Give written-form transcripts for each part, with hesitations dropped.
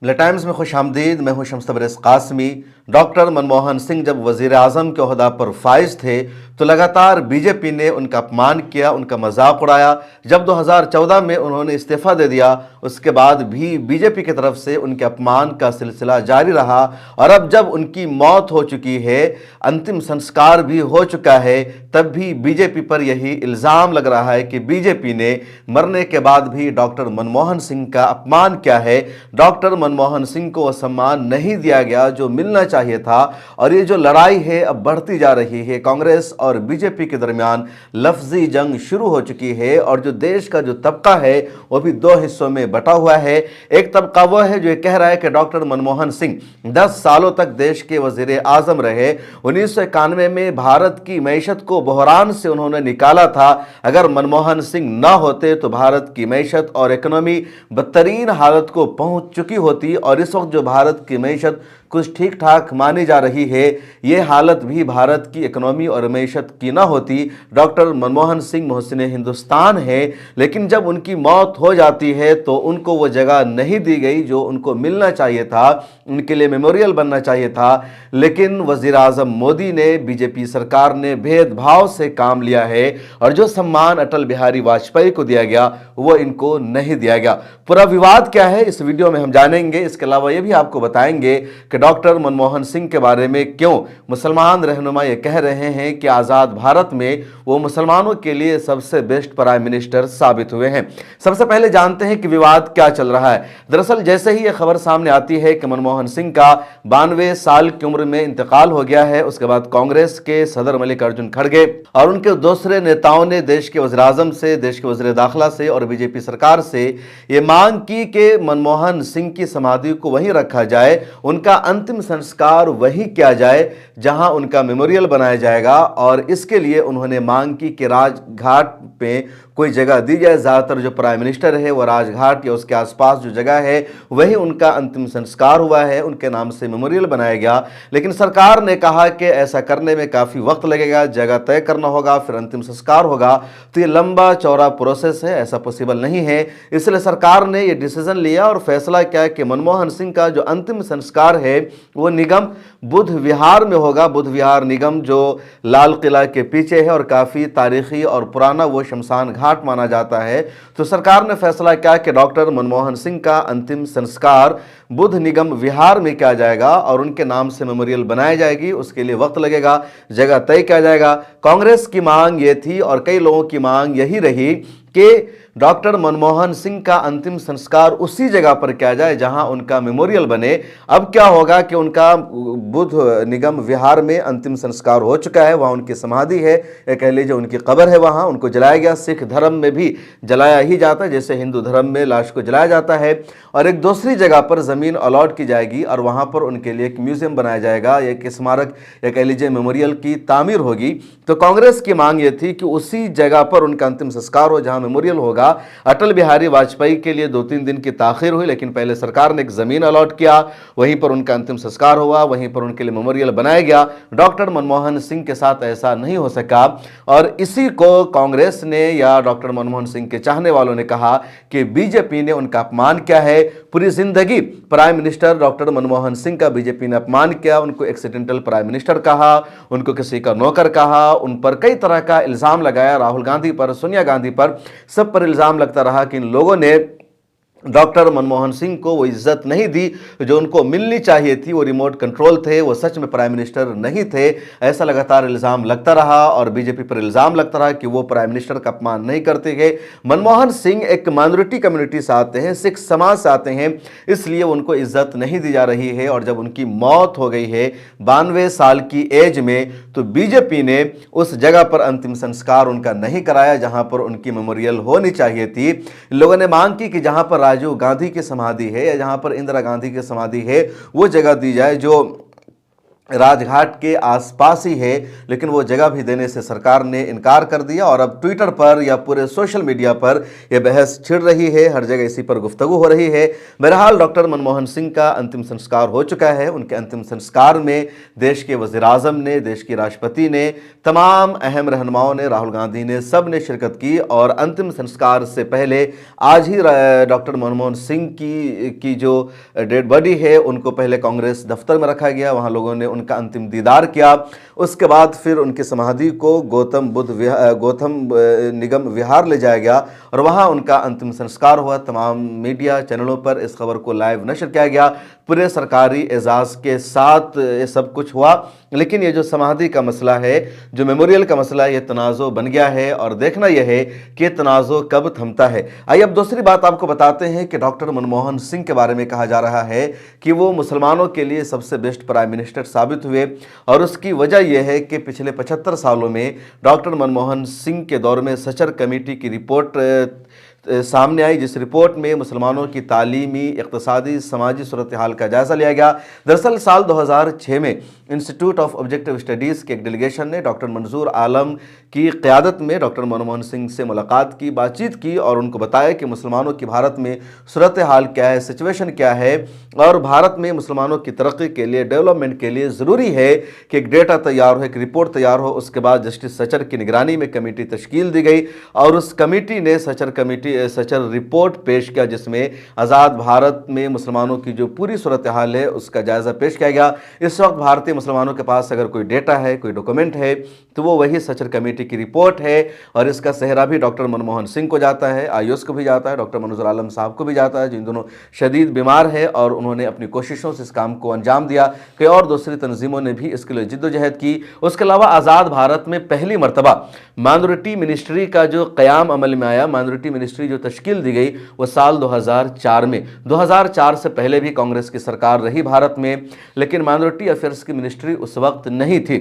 मिला टाइम्स में खुशामदीद। मैं हूं शम्स तबरेज़ कासमी। डॉक्टर मनमोहन सिंह जब वज़ीर आज़म के ओहदा पर फाइज थे तो लगातार बीजेपी ने उनका अपमान किया, उनका मजाक उड़ाया। जब 2014 में उन्होंने इस्तीफ़ा दे दिया, उसके बाद भी बीजेपी की तरफ से उनके अपमान का सिलसिला जारी रहा। और अब जब उनकी मौत हो चुकी है, अंतिम संस्कार भी हो चुका है, तब भी बीजेपी पर यही इल्ज़ाम लग रहा है कि बीजेपी ने मरने के बाद भी डॉक्टर मनमोहन सिंह का अपमान किया है। डॉक्टर मनमोहन सिंह को वह सम्मान नहीं दिया गया जो मिलना चाहिए था। और ये जो लड़ाई है अब बढ़ती जा रही है। कांग्रेस और बीजेपी के दरमियान लफ्जी जंग शुरू हो चुकी है और जो देश का जो तबका है वो भी दो हिस्सों में बटा हुआ है। एक तबका वह है जो ये कह रहा है कि डॉक्टर मनमोहन सिंह 10 सालों तक देश के वजीर आजम रहे। 1991 में भारत की मैशत को बहरान से उन्होंने निकाला था। अगर मनमोहन सिंह ना होते तो भारत की मैशत और इकोनॉमी बदतरीन हालत को पहुंच चुकी होती और इस वक्त जो भारत की मैशत कुछ ठीक ठाक मानी जा रही है, ये हालत भी भारत की इकोनॉमी और मैशत की ना होती। डॉक्टर मनमोहन सिंह मोहसिन हिंदुस्तान है, लेकिन जब उनकी मौत हो जाती है तो उनको वो जगह नहीं दी गई जो उनको मिलना चाहिए था, उनके लिए मेमोरियल बनना चाहिए था। लेकिन वज़ीर आज़म मोदी ने, बीजेपी सरकार ने भेदभाव से काम लिया है और जो सम्मान अटल बिहारी वाजपेयी को दिया गया वो इनको नहीं दिया गया। पूरा विवाद क्या है इस वीडियो में हम जानेंगे। इसके अलावा ये भी आपको बताएंगे कि डॉक्टर मनमोहन सिंह के बारे में क्यों मुसलमान रहनुमा ये कह रहे हैं कि आज़ाद भारत में वो मुसलमानों के लिए सबसे बेस्ट प्राइम मिनिस्टर साबित हुए हैं। सबसे पहले जानते हैं कि विवाद क्या चल रहा है। दरअसल जैसे ही यह खबर सामने आती है कि मनमोहन सिंह का 92 साल की उम्र में इंतकाल हो गया है, उसके बाद कांग्रेस के सदर मल्लिकार्जुन खड़गे और उनके दूसरे नेताओं ने देश के वज़ीर आज़म से, देश के वज़ीर दाखिला से और बीजेपी सरकार से ये मांग की कि मनमोहन सिंह की समाधि को वहीं रखा जाए, उनका अंतिम संस्कार वही किया जाए जहां उनका मेमोरियल बनाया जाएगा। और इसके लिए उन्होंने मांग की कि राजघाट पे कोई जगह दी जाए। ज़्यादातर जो प्राइम मिनिस्टर है वो राजघाट या उसके आसपास जो जगह है वही उनका अंतिम संस्कार हुआ है, उनके नाम से मेमोरियल बनाया गया। लेकिन सरकार ने कहा कि ऐसा करने में काफ़ी वक्त लगेगा, जगह तय करना होगा, फिर अंतिम संस्कार होगा, तो ये लंबा चौड़ा प्रोसेस है, ऐसा पॉसिबल नहीं है। इसलिए सरकार ने ये डिसीजन लिया और फैसला किया कि मनमोहन सिंह का जो अंतिम संस्कार है वो निगम बुद्ध विहार में होगा। बुद्ध विहार निगम जो लाल किला के पीछे है और काफ़ी तारीखी और पुराना वो शमशान घाट माना जाता है। तो सरकार ने फैसला किया कि डॉक्टर मनमोहन सिंह का अंतिम संस्कार बुद्ध निगम विहार में किया जाएगा और उनके नाम से मेमोरियल बनाई जाएगी। उसके लिए वक्त लगेगा, जगह तय किया जाएगा। कांग्रेस की मांग ये थी और कई लोगों की मांग यही रही कि डॉक्टर मनमोहन सिंह का अंतिम संस्कार उसी जगह पर किया जाए जहां उनका मेमोरियल बने। अब क्या होगा कि उनका बुद्ध निगम विहार में अंतिम संस्कार हो चुका है, वहां उनकी समाधि है, या कह लीजिए उनकी कब्र है, वहां उनको जलाया गया। सिख धर्म में भी जलाया ही जाता है जैसे हिंदू धर्म में लाश को जलाया जाता है। और एक दूसरी जगह पर ज़मीन अलॉट की जाएगी और वहां पर उनके लिए एक म्यूजियम बनाया जाएगा, एक स्मारक या कह लीजिए मेमोरियल की तामीर होगी। तो कांग्रेस की मांग ये थी कि उसी जगह पर उनका अंतिम संस्कार हो जहां मेमोरियल होगा। अटल बिहारी वाजपेयी के लिए 2-3 दिन की ताखिर हुई, लेकिन पहले सरकार ने एक ज़मीन अलॉट किया, वहीं पर उनका अंतिम संस्कार हुआ, वहीं पर उनके लिए मेमोरियल बनाया गया। डॉक्टर मनमोहन सिंह के साथ ऐसा नहीं हो सका और इसी को कांग्रेस ने या डॉक्टर मनमोहन सिंह के चाहने वालों ने कहा कि बीजेपी ने उनका अपमान किया है। पूरी जिंदगी prime minister doctor Manmohan Singh का बीजेपी ने अपमान किया, उनको एक्सीडेंटल प्राइम मिनिस्टर कहा, उनको किसी का नौकर कहा, उन पर कई तरह का इल्ज़ाम लगाया, राहुल गांधी पर, सोनिया गांधी पर, सब पर इल्ज़ाम लगता रहा कि इन लोगों ने डॉक्टर मनमोहन सिंह को वो इज्जत नहीं दी जो उनको मिलनी चाहिए थी। वो रिमोट कंट्रोल थे, वो सच में प्राइम मिनिस्टर नहीं थे, ऐसा लगातार इल्ज़ाम लगता रहा और बीजेपी पर इल्ज़ाम लगता रहा कि वो प्राइम मिनिस्टर का अपमान नहीं करते थे। मनमोहन सिंह एक माइनॉरिटी कम्युनिटी से आते हैं, सिख समाज से आते हैं, इसलिए उनको इज्जत नहीं दी जा रही है। और जब उनकी मौत हो गई है 92 साल की एज में, तो बीजेपी ने उस जगह पर अंतिम संस्कार उनका नहीं कराया जहां पर उनकी मेमोरियल होनी चाहिए थी। लोगों ने मांग की कि जहां पर राजीव गांधी की समाधि है या जहां पर इंदिरा गांधी की समाधि है वो जगह दी जाए जो राजघाट के आसपास ही है, लेकिन वो जगह भी देने से सरकार ने इनकार कर दिया और अब ट्विटर पर या पूरे सोशल मीडिया पर यह बहस छिड़ रही है, हर जगह इसी पर गुफ्तगू हो रही है। बहरहाल डॉक्टर मनमोहन सिंह का अंतिम संस्कार हो चुका है। उनके अंतिम संस्कार में देश के वज़ीर आज़म ने, देश के राष्ट्रपति ने, तमाम अहम रहनुमाओं ने, राहुल गांधी ने, सब ने शिरकत की और अंतिम संस्कार से पहले आज ही डॉक्टर मनमोहन सिंह की जो डेड बॉडी है उनको पहले कांग्रेस दफ्तर में रखा गया, वहाँ लोगों ने उनका अंतिम दीदार किया। उसके बाद फिर उनकी समाधि को गौतम निगम विहार ले जाया गया और वहाँ उनका अंतिम संस्कार हुआ। तमाम मीडिया चैनलों पर इस खबर को लाइव नशर किया गया, पूरे सरकारी एजाज़ के साथ ये सब कुछ हुआ। लेकिन ये जो समाधि का मसला है, जो मेमोरियल का मसला है, ये तनाज़ो बन गया है और देखना यह है कि तनाज़ो कब थमता है। आइए अब दूसरी बात आपको बताते हैं कि डॉक्टर मनमोहन सिंह के बारे में कहा जा रहा है कि वो मुसलमानों के लिए सबसे बेस्ट प्राइम मिनिस्टर साबित हुए और उसकी वजह यह है कि पिछले 75 सालों में डॉक्टर मनमोहन सिंह के दौर में सचर कमेटी की रिपोर्ट सामने आई, जिस रिपोर्ट में मुसलमानों की तालीमी, इक़्तिसादी, समाजी सूरत हाल का जायज़ा लिया गया। दरअसल साल 2006 में इंस्टीट्यूट ऑफ ऑब्जेक्टिव स्टडीज़ के एक डेलीगेशन ने डॉक्टर मंजूर आलम की क़यादत में डॉक्टर मनमोहन सिंह से मुलाकात की, बातचीत की और उनको बताया कि मुसलमानों की भारत में सूरत हाल क्या है, सिचुएशन क्या है और भारत में मुसलमानों की तरक्की के लिए, डेवलपमेंट के लिए ज़रूरी है कि एक डेटा तैयार हो, एक रिपोर्ट तैयार हो। उसके बाद जस्टिस सचर की निगरानी में कमेटी तश्कील दी गई और उस कमेटी ने सचर रिपोर्ट पेश किया, जिसमें आज़ाद भारत में मुसलमानों की जो पूरी सूरत हाल है उसका जायज़ा पेश किया गया। इस वक्त भारतीय मुसलमानों के पास अगर कोई डेटा है, कोई डॉक्यूमेंट है, तो वो वही सचर कमेटी की रिपोर्ट है और इसका सेहरा भी डॉक्टर मनमोहन सिंह को जाता है, आयुष को भी जाता है, डॉक्टर मंजूर आलम साहब को भी जाता है, जिन दोनों शदीद बीमार है और उन्होंने अपनी कोशिशों से इस काम को अंजाम दिया। कई और दूसरी तंजीमों ने भी इसके लिए जिद्दोजहद की। उसके अलावा आज़ाद भारत में पहली मरतबा माइनॉरिटी मिनिस्ट्री का जो क़याम अमल में आया, माइनॉरिटी मिनिस्ट्री जो तश्कील दी गई, वो साल 2004 में। 2004 से पहले भी कांग्रेस की सरकार रही भारत में, लेकिन माइनॉरिटी अफेयर्स की मिनिस्ट्री उस वक्त नहीं थी।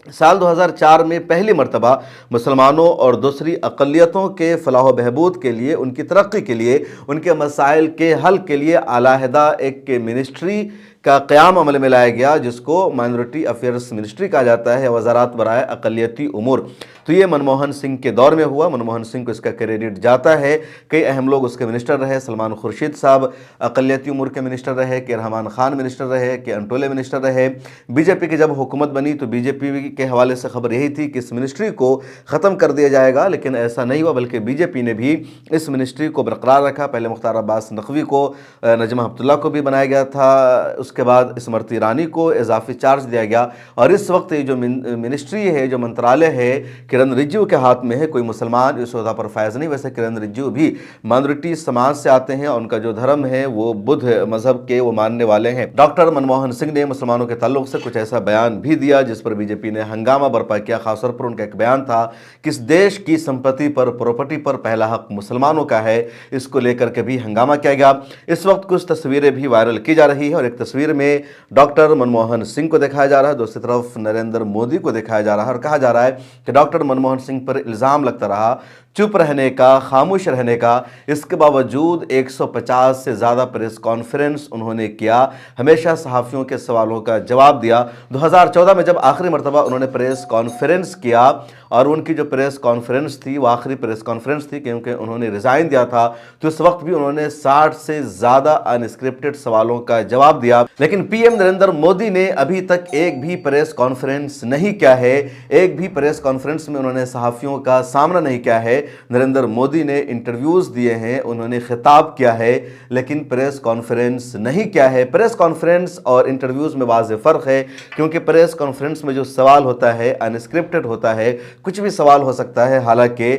साल 2004 में पहली मरतबा मुसलमानों और दूसरी अक़लियतों के फलाह बहबूद के लिए, उनकी तरक्की के लिए, उनके मसाइल के हल के लिए अलहदा एक मिनिस्ट्री का क़याम अमल में लाया गया, जिसको माइनॉरिटी अफेयर्स मिनिस्ट्री कहा जाता है, वज़ारत बराए अक़लियती उमूर। तो ये मनमोहन सिंह के दौर में हुआ। मनमोहन सिंह को इसका क्रेडिट जाता है। कई अहम लोग उसके मिनिस्टर रहे। सलमान खुर्शीद साहब अक़लियती उमूर के मिनिस्टर रहे, के रहमान खान मिनिस्टर रहे, के अंटोले मिनिस्टर रहे। बीजेपी की जब हुकूमत बनी तो बीजेपी के हवाले से खबर यही थी कि इस मिनिस्ट्री को ख़त्म कर दिया जाएगा, लेकिन ऐसा नहीं हुआ, बल्कि बीजेपी ने भी इस मिनिस्ट्री को बरकरार रखा। पहले मुख्तार अब्बास नकवी को, नजमा अब्दुल्ला को भी बनाया गया था, उसके बाद स्मृति ईरानी को इजाफी चार्ज दिया गया और इस वक्त ये जो मिनिस्ट्री है, जो मंत्रालय है, किरण रिजिजू के हाथ में है। कोई मुसलमान इस ओहदा पर फायज नहीं। वैसे किरण रिजिजू भी माइनॉरिटी समाज से आते हैं और उनका जो धर्म है वो बुद्ध मजहब के वो मानने वाले हैं। डॉक्टर मनमोहन सिंह ने मुसलमानों के ताल्लुक से कुछ ऐसा बयान भी दिया जिस पर बीजेपी ने हंगामा बर्पा किया। खासतौर पर उनका एक बयान था कि इस देश की संपत्ति पर, प्रॉपर्टी पर पहला हक मुसलमानों का है। इसको लेकर के भी हंगामा किया गया। इस वक्त कुछ तस्वीरें भी वायरल की जा रही है और एक तस्वीर में डॉक्टर मनमोहन सिंह को दिखाया जा रहा है, दूसरी तरफ नरेंद्र मोदी को दिखाया जा रहा है और कहा जा रहा है कि डॉक्टर मनमोहन सिंह पर इल्ज़ाम लगता रहा चुप रहने का, खामोश रहने का। इसके बावजूद 150 से ज़्यादा प्रेस कॉन्फ्रेंस उन्होंने किया, हमेशा सहाफ़ियों के सवालों का जवाब दिया। 2014 में जब आखिरी मरतबा उन्होंने प्रेस कॉन्फ्रेंस किया और उनकी जो प्रेस कॉन्फ्रेंस थी वो आखिरी प्रेस कॉन्फ्रेंस थी क्योंकि उन्होंने रिज़ाइन दिया था, तो इस वक्त भी उन्होंने 60 से ज़्यादा अनस्क्रिप्टेड सवालों का जवाब दिया। लेकिन पीएम नरेंद्र मोदी ने अभी तक एक भी प्रेस कॉन्फ्रेंस नहीं किया है, एक भी प्रेस कॉन्फ्रेंस में उन्होंने सहाफ़ियों का सामना नहीं किया है। नरेंद्र मोदी ने इंटरव्यूज़ दिए हैं, उन्होंने खिताब किया है, लेकिन प्रेस कॉन्फ्रेंस नहीं किया है। प्रेस कॉन्फ्रेंस और इंटरव्यूज़ में वाज़ेह फ़र्क है, क्योंकि प्रेस कॉन्फ्रेंस में जो सवाल होता है अनस्क्रिप्टेड होता है, कुछ भी सवाल हो सकता है। हालांकि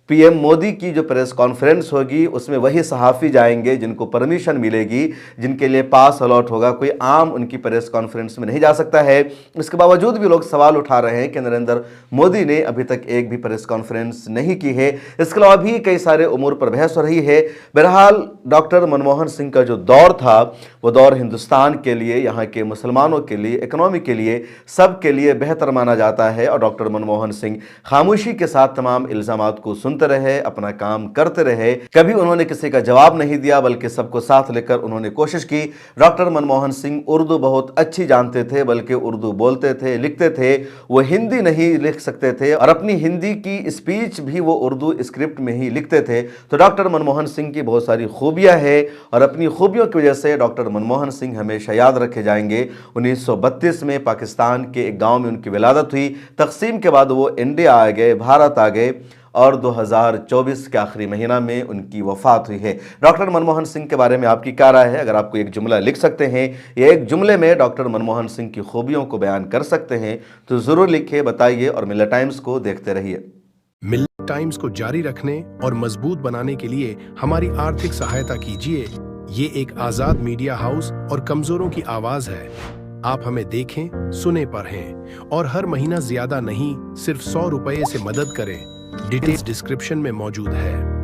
पीएम मोदी की जो प्रेस कॉन्फ्रेंस होगी उसमें वही सहाफ़ी जाएंगे जिनको परमिशन मिलेगी, जिनके लिए पास अलॉट होगा। कोई आम उनकी प्रेस कॉन्फ्रेंस में नहीं जा सकता है। इसके बावजूद भी लोग सवाल उठा रहे हैं कि नरेंद्र मोदी ने अभी तक एक भी प्रेस कॉन्फ्रेंस नहीं की है। इसके अलावा भी कई सारे उमूर पर बहस हो रही है। बहरहाल डॉक्टर मनमोहन सिंह का जो दौर था वो दौर हिंदुस्तान के लिए, यहाँ के मुसलमानों के लिए, इकनॉमी के लिए, सब के लिए बेहतर माना जाता है और डॉक्टर मनमोहन सिंह खामोशी के साथ तमाम इल्ज़ामात को सुनते बोलते रहे, अपना काम करते रहे। कभी उन्होंने किसी का जवाब नहीं दिया, बल्कि सबको साथ लेकर उन्होंने कोशिश की। डॉक्टर मनमोहन सिंह उर्दू बहुत अच्छी जानते थे, बल्कि उर्दू बोलते थे, लिखते थे। वो हिंदी नहीं लिख सकते थे और अपनी हिंदी की स्पीच भी वो उर्दू स्क्रिप्ट में ही लिखते थे। तो डॉक्टर मनमोहन सिंह की बहुत सारी खूबियां हैं और अपनी खूबियों की वजह से डॉक्टर मनमोहन सिंह हमेशा याद रखे जाएंगे। 1932 में पाकिस्तान के एक गांव में उनकी विलादत हुई। तकसीम के बाद वो इंडिया आ गए, भारत आ गए और 2024 के आखिरी महीना में उनकी वफात हुई है। डॉक्टर मनमोहन सिंह के बारे में आपकी क्या राय है? अगर आपको एक जुमला लिख सकते हैं या एक जुमले में डॉक्टर मनमोहन सिंह की खूबियों को बयान कर सकते हैं तो ज़रूर लिखिए, बताइए और मिल्लत टाइम्स को देखते रहिए। मिल्लत टाइम्स को जारी रखने और मजबूत बनाने के लिए हमारी आर्थिक सहायता कीजिए। ये एक आजाद मीडिया हाउस और कमजोरों की आवाज है। आप हमें देखें, सुने, पढ़ें और हर महीना ज्यादा नहीं, सिर्फ 100 रुपये से मदद करें। डिटेल्स डिस्क्रिप्शन में मौजूद है।